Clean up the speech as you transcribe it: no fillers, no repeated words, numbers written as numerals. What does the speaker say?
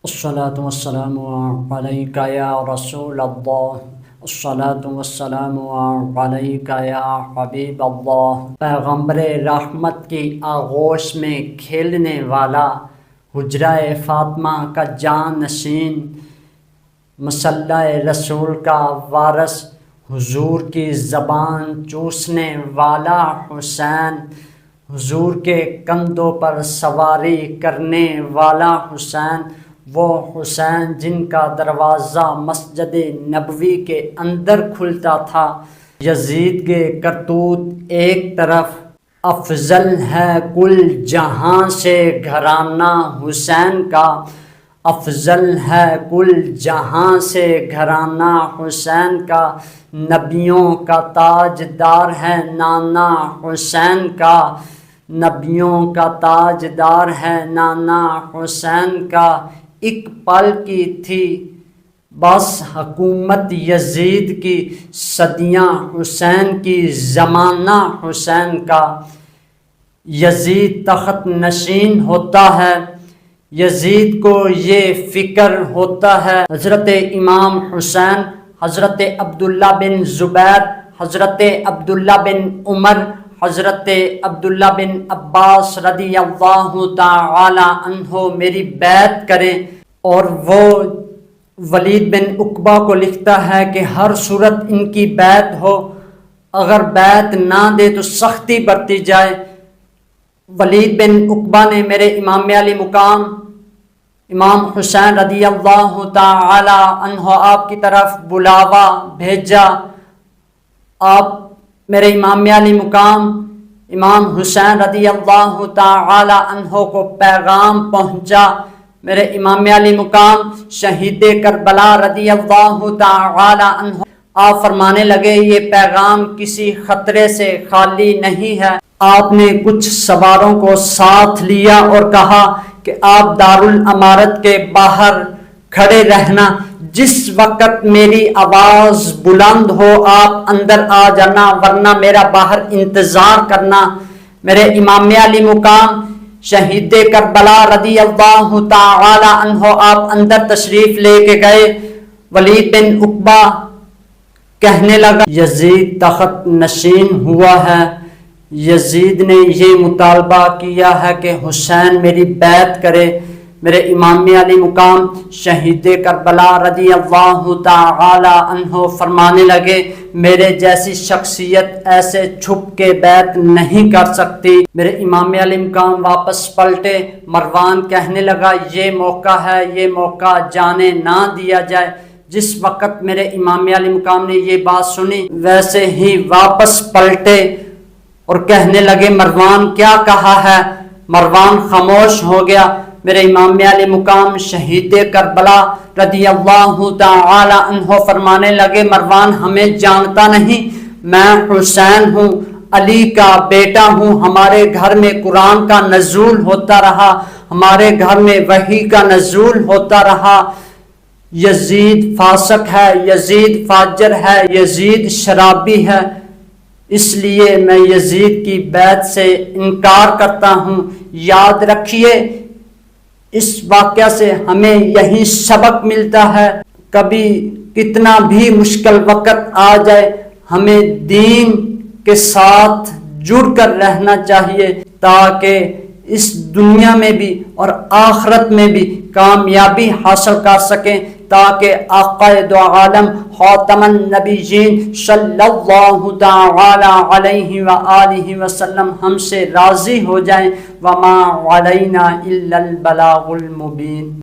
الصلاة والسلام عليك يا رسول الله، الصلاة والسلام عليك يا حبیب اللہ۔ پیغمبر رحمت کی آغوش میں کھیلنے والا، حجرہ فاطمہ کا جانشین، مصلی رسول کا وارث، حضور کی زبان چوسنے والا حسین، حضور کے کندھوں پر سواری کرنے والا حسین، وہ حسین جن کا دروازہ مسجد نبوی کے اندر کھلتا تھا۔ یزید کے کرتوت ایک طرف، افضل ہے کل جہاں سے گھرانہ حسین کا، افضل ہے کل جہاں سے گھرانہ حسین کا، نبیوں کا تاجدار ہے نانا حسین کا، نبیوں کا تاجدار ہے نانا حسین کا۔ ایک پل کی تھی بس حکومت یزید کی، صدیاں حسین کی زمانہ حسین کا۔ یزید تخت نشین ہوتا ہے، یزید کو یہ فکر ہوتا ہے، حضرت امام حسین، حضرت عبداللہ بن زبیر، حضرت عبداللہ بن عمر، حضرت عبداللہ بن عباس رضی اللہ تعالی عنہ میری بیعت کریں، اور وہ ولید بن عقبہ کو لکھتا ہے کہ ہر صورت ان کی بیعت ہو، اگر بیعت نہ دے تو سختی برتی جائے۔ ولید بن عقبہ نے میرے امام علی مقام امام حسین رضی اللہ تعالی عنہ آپ کی طرف بلاوا بھیجا۔ آپ میرے امام علی مقام امام حسین رضی اللہ تعالی عنہ کو پیغام پہنچا۔ میرے امام علی مقام شہید کربلا رضی اللہ تعالی عنہ آپ فرمانے لگے، یہ پیغام کسی خطرے سے خالی نہیں ہے۔ آپ نے کچھ سواروں کو ساتھ لیا اور کہا کہ آپ دارالامارت کے باہر کھڑے رہنا، جس وقت میری آواز بلند ہو آپ اندر آ جانا، ورنہ میرا باہر انتظار کرنا۔ میرے امام علی مقام شہید کربلا رضی اللہ تعالی عنہ آپ اندر تشریف لے کے گئے۔ ولید بن عقبہ کہنے لگا، یزید تخت نشین ہوا ہے، یزید نے یہ مطالبہ کیا ہے کہ حسین میری بیعت کرے۔ میرے امام علی مقام شہید کربلا رضی اللہ تعالی عنہ فرمانے لگے، میرے جیسی شخصیت ایسے چھپ کے بیعت نہیں کر سکتی۔ میرے امام علی مقام واپس پلٹے۔ مروان کہنے لگا، یہ موقع ہے، یہ موقع جانے نہ دیا جائے۔ جس وقت میرے امام علی مقام نے یہ بات سنی، ویسے ہی واپس پلٹے اور کہنے لگے، مروان کیا کہا ہے؟ مروان خاموش ہو گیا۔ میرے امام علی مقام شہید کربلا رضی اللہ تعالی عنہ فرمانے لگے، مروان ہمیں جانتا نہیں، میں حسین ہوں، علی کا بیٹا ہوں، ہمارے گھر میں قرآن کا نزول ہوتا رہا، ہمارے گھر میں وحی کا نزول ہوتا رہا۔ یزید فاسق ہے، یزید فاجر ہے، یزید شرابی ہے، اس لیے میں یزید کی بیعت سے انکار کرتا ہوں۔ یاد رکھیے، اس واقعہ سے ہمیں یہی سبق ملتا ہے، کبھی کتنا بھی مشکل وقت آ جائے، ہمیں دین کے ساتھ جڑ کر رہنا چاہیے تاکہ اس دنیا میں بھی اور آخرت میں بھی کامیابی حاصل کر سکیں، تاکہ آقا دو عالم خاتم النبیین صلی اللہ تعالی علیہ وآلہ وسلم ہم سے راضی ہو جائیں۔ وما علینا الا البلاغ المبین۔